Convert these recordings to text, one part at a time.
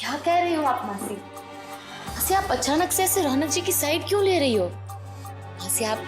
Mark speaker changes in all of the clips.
Speaker 1: क्या कह रही हो आप मासी? मासी आप अचानक से ऐसे रौनक जी की साइड क्यों ले रही हो? मासी आप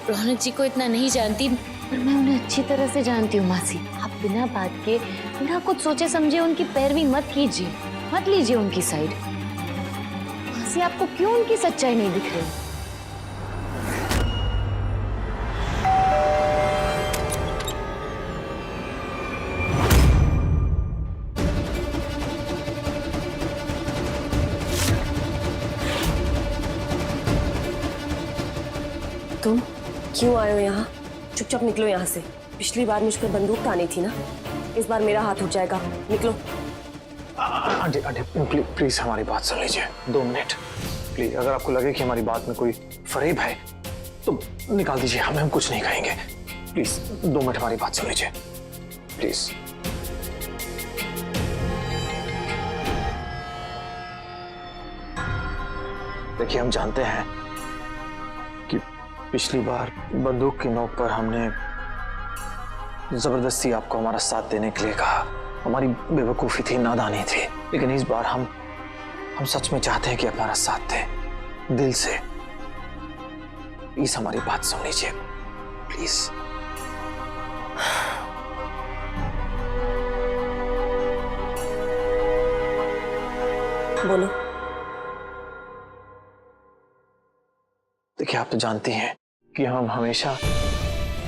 Speaker 1: रौनक जी को इतना नहीं जानती, पर मैं उन्हें अच्छी तरह से जानती हूँ मासी। आप बिना बात के, बिना कुछ सोचे समझे उनकी पैरवी मत कीजिए, मत लीजिए उनकी साइड। मासी आपको क्यों उनकी सच्चाई नहीं दिख रही?
Speaker 2: तुम क्यों आए हो यहाँ? चुपचाप निकलो यहाँ से। पिछली बार मुझ पर बंदूक तानी थी ना, इस बार मेरा हाथ उठ जाएगा। निकलो।
Speaker 3: आंटी आंटी प्लीज हमारी बात सुन लीजिए 2 मिनट प्लीज। अगर आपको लगे कि हमारी बात में कोई फरेब है तो निकाल दीजिए, हम कुछ नहीं कहेंगे। प्लीज 2 मिनट हमारी बात सुन लीजिए प्लीज। देखिए हम जानते हैं कि पिछली बार बंदूक की नोक पर हमने जबरदस्ती आपको हमारा साथ देने के लिए कहा। हमारी बेवकूफी थी, नादानी थी, लेकिन इस बार हम सच में चाहते हैं कि हमारा साथ दें दिल से। प्लीज हमारी बात सुन लीजिए प्लीज।
Speaker 2: बोलो।
Speaker 3: देखिए आप तो जानती हैं कि हम हमेशा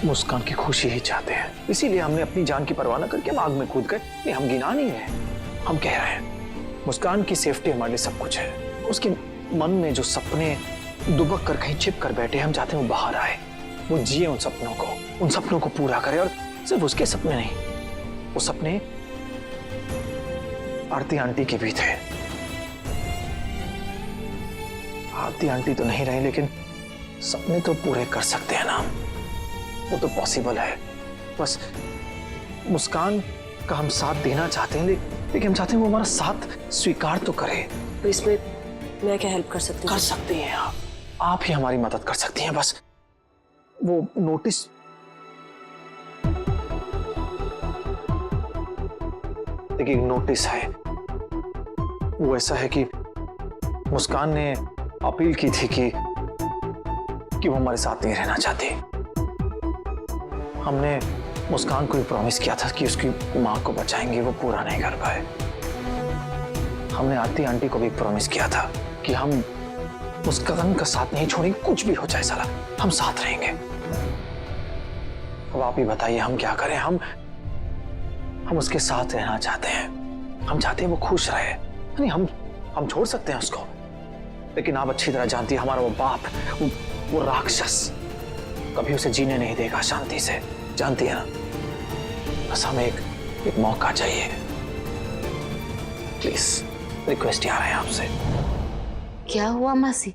Speaker 3: मुस्कान की खुशी ही चाहते हैं, इसीलिए हमने अपनी जान की परवाह न करके आग में कूद कर ये हम गिना नहीं रहे। हम कह रहे हैं मुस्कान की सेफ्टी हमारे लिए सब कुछ है। उसके मन में जो सपने दुबक कर कहीं छिप कर बैठे, हम चाहते हैं वो बाहर आए, वो जिए उन सपनों को पूरा करे। और सिर्फ उसके सपने नहीं, वो सपने आरती आंटी के भी थे। आरती आंटी तो नहीं रही, लेकिन सपने तो पूरे कर सकते हैं ना, वो तो पॉसिबल है। बस मुस्कान का हम साथ देना चाहते हैं, लेकिन हम चाहते हैं वो हमारा साथ स्वीकार तो करे।
Speaker 2: तो इसमें मैं क्या हेल्प कर सकती हूँ?
Speaker 3: कर सकती हैं आप ही हमारी मदद कर सकती हैं। बस वो नोटिस देखिए, नोटिस है वो ऐसा है कि मुस्कान ने अपील की थी कि वो हमारे साथ नहीं रहना चाहती। हमने मुस्कान को भी प्रॉमिस किया था कि उसकी माँ को बचाएंगे, वो पूरा नहीं कर पाए। हमने आरती आंटी को भी प्रॉमिस किया था कि हम मुस्कान का साथ नहीं छोड़ेंगे, कुछ भी हो जाए साला, हम साथ रहेंगे। अब आप ही बताइए हम क्या करें? हम उसके साथ रहना चाहते हैं, हम चाहते हैं वो खुश रहे। नहीं, हम छोड़ सकते हैं उसको, लेकिन आप अच्छी तरह जानती है हमारा वो बाप, वो राक्षस कभी उसे जीने नहीं देगा शांति से, जानती है ना। बस हमें एक मौका चाहिए। प्लीज रिक्वेस्ट आ रहा है आपसे।
Speaker 1: क्या हुआ मासी?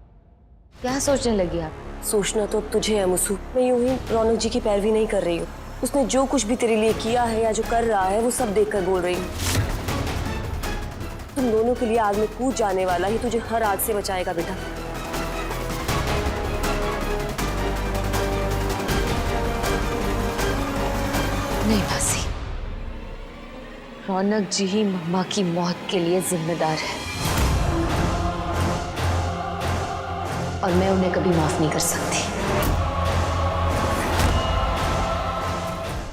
Speaker 1: क्या सोचने लगी आप?
Speaker 2: सोचना तो तुझे है मुसु। मैं यूं ही रौनक जी की पैरवी नहीं कर रही हूँ। उसने जो कुछ भी तेरे लिए किया है या जो कर रहा है वो सब देखकर बोल रही हूँ। तुम दोनों के लिए आग में कूद जाने वाला ही तुझे हर आग से बचाएगा बेटा।
Speaker 1: नहीं मासी, रौनक जी ही मम्मा की मौत के लिए जिम्मेदार है और मैं उन्हें कभी माफ नहीं कर सकती।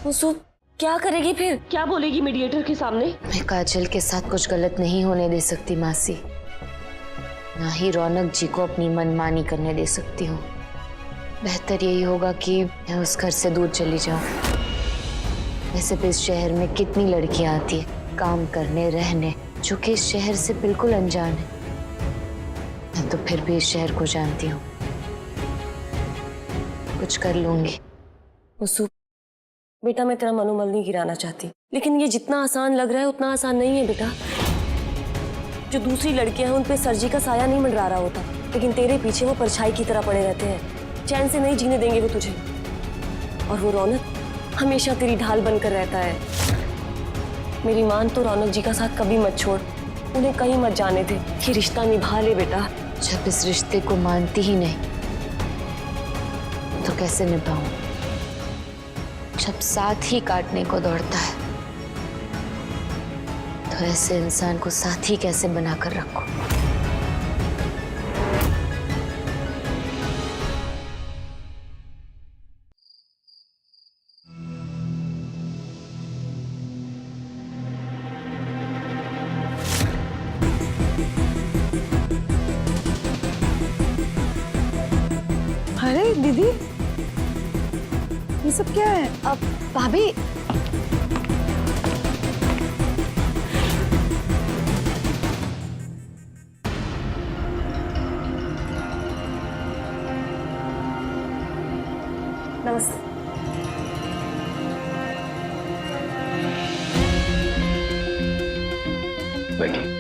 Speaker 2: मुसु क्या करेगी फिर? क्या बोलेगी मीडिएटर के सामने?
Speaker 1: मैं काजल के साथ कुछ गलत नहीं होने दे सकती मासी, ना ही रौनक जी को अपनी मनमानी करने दे सकती हूँ। बेहतर यही होगा कि मैं उस घर से दूर चली जाऊं। वैसे भी इस शहर में कितनी लड़कियां आती है काम करने रहने, जो कि इस शहर से बिल्कुल अनजान है। मैं तो फिर भी इस शहर को जानती हूँ, कुछ कर लूंगी।
Speaker 2: मुसु बेटा, मैं तेरा मनोबल नहीं गिराना चाहती, लेकिन ये जितना आसान लग रहा है उतना आसान नहीं है बेटा। जो दूसरी लड़कियां हैं उन पे सरजी का साया नहीं मंडरा रहा होता, लेकिन तेरे पीछे वो परछाई की तरह पड़े रहते हैं। चैन से नहीं जीने देंगे वो तुझे। और वो रौनक हमेशा तेरी ढाल बनकर रहता है। मेरी मान तो रौनक जी का साथ कभी मत छोड़, उन्हें कहीं मत जाने दे। ये रिश्ता निभा ले बेटा।
Speaker 1: जब इस रिश्ते को मानती ही नहीं तो कैसे निभाऊं? जब साथ ही काटने को दौड़ता है तो ऐसे इंसान को साथी कैसे बनाकर रखो।
Speaker 4: अरे दीदी, ये सब क्या है?
Speaker 1: अब भाभी,
Speaker 2: नमस्ते।
Speaker 3: बैठिए।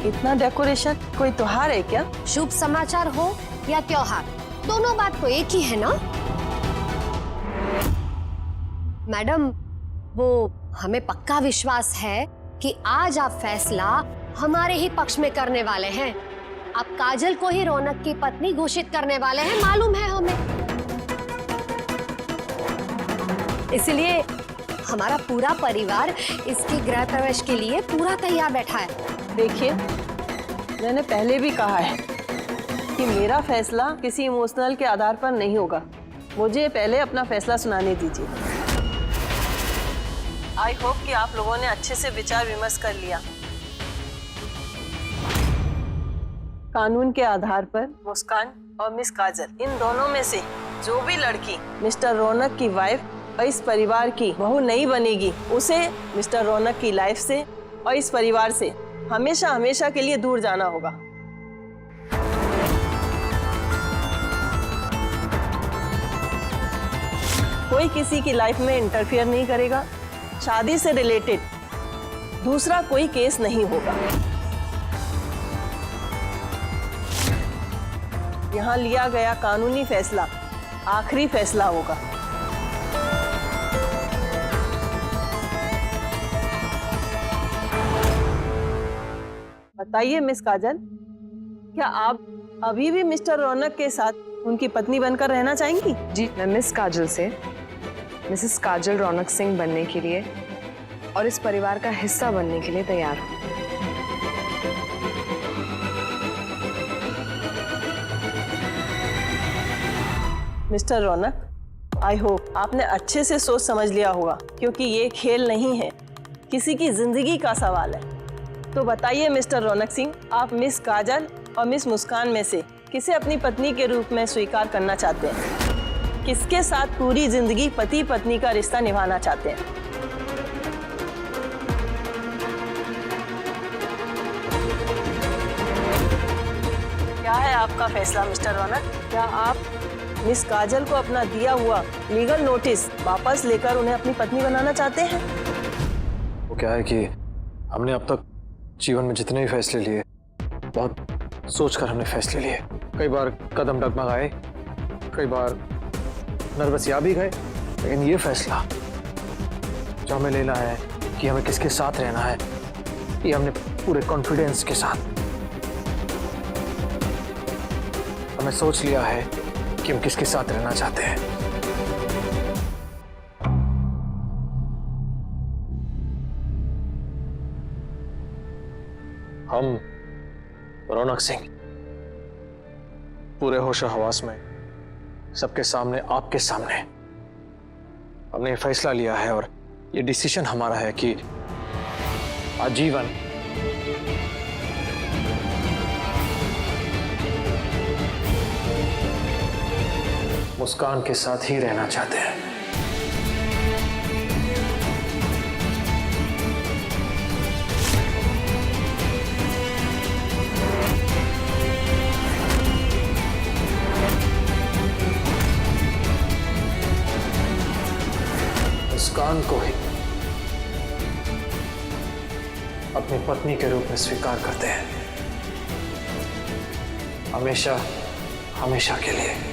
Speaker 4: इतना डेकोरेशन, कोई त्योहार है क्या?
Speaker 5: शुभ समाचार हो या त्योहार, दोनों बात तो एक ही है ना मैडम। वो हमें पक्का विश्वास है कि आज आप फैसला हमारे ही पक्ष में करने वाले हैं। आप काजल को ही रौनक की पत्नी घोषित करने वाले हैं, मालूम है हमें। इसलिए हमारा पूरा परिवार इसके गृह प्रवेश के लिए पूरा तैयार बैठा है।
Speaker 4: देखिए, मैंने पहले भी कहा है कि मेरा फैसला किसी इमोशनल के आधार पर नहीं होगा। मुझे पहले अपना फैसला सुनाने दीजिए। आई होप कि आप लोगों ने अच्छे से विचार विमर्श कर लिया। कानून के आधार पर मुस्कान और मिस काजल, इन दोनों में से जो भी लड़की मिस्टर रौनक की वाइफ और इस परिवार की बहू नहीं बनेगी, उसे मिस्टर रौनक की लाइफ से और इस परिवार से हमेशा हमेशा के लिए दूर जाना होगा। कोई किसी की लाइफ में इंटरफियर नहीं करेगा। शादी से रिलेटेड दूसरा कोई केस नहीं होगा। यहाँ लिया गया कानूनी फैसला आखिरी फैसला होगा। बताइए मिस काजल, क्या आप अभी भी मिस्टर रौनक के साथ उनकी पत्नी बनकर रहना चाहेंगी?
Speaker 6: जी, मैं मिस काजल से मिसेस काजल रौनक सिंह बनने के लिए और इस परिवार का हिस्सा बनने के लिए तैयार हूँ।
Speaker 4: मिस्टर रौनक, आई होप आपने अच्छे से सोच समझ लिया होगा, क्योंकि ये खेल नहीं है, किसी की जिंदगी का सवाल है। तो बताइए मिस्टर रौनक सिंह, आप मिस काजल और मिस मुस्कान में से किसे अपनी पत्नी के रूप में स्वीकार करना चाहते हैं? किसके साथ पूरी जिंदगी पति पत्नी का रिश्ता निभाना चाहते हैं? क्या है आपका फैसला मिस्टर रौनक? क्या आप मिस काजल को अपना दिया हुआ लीगल नोटिस वापस लेकर उन्हें अपनी पत्नी बनाना चाहते हैं?
Speaker 3: वो क्या है कि हमने अब तक जीवन में जितने भी फैसले लिए, बहुत सोचकर हमने फैसले लिए। कई बार कदम डगमगाए, कई बार नर्वस या भी गए, लेकिन ये फैसला जो हमें लेना है कि हमें किसके साथ रहना है, ये हमने पूरे कॉन्फिडेंस के साथ हमने सोच लिया है कि हम किसके साथ रहना चाहते हैं। हम रौनक सिंह पूरे होश हवास में सबके सामने, आपके सामने हमने ये फैसला लिया है और ये डिसीजन हमारा है कि आजीवन मुस्कान के साथ ही रहना चाहते हैं। मुस्कान को ही अपनी पत्नी के रूप में स्वीकार करते हैं, हमेशा हमेशा के लिए।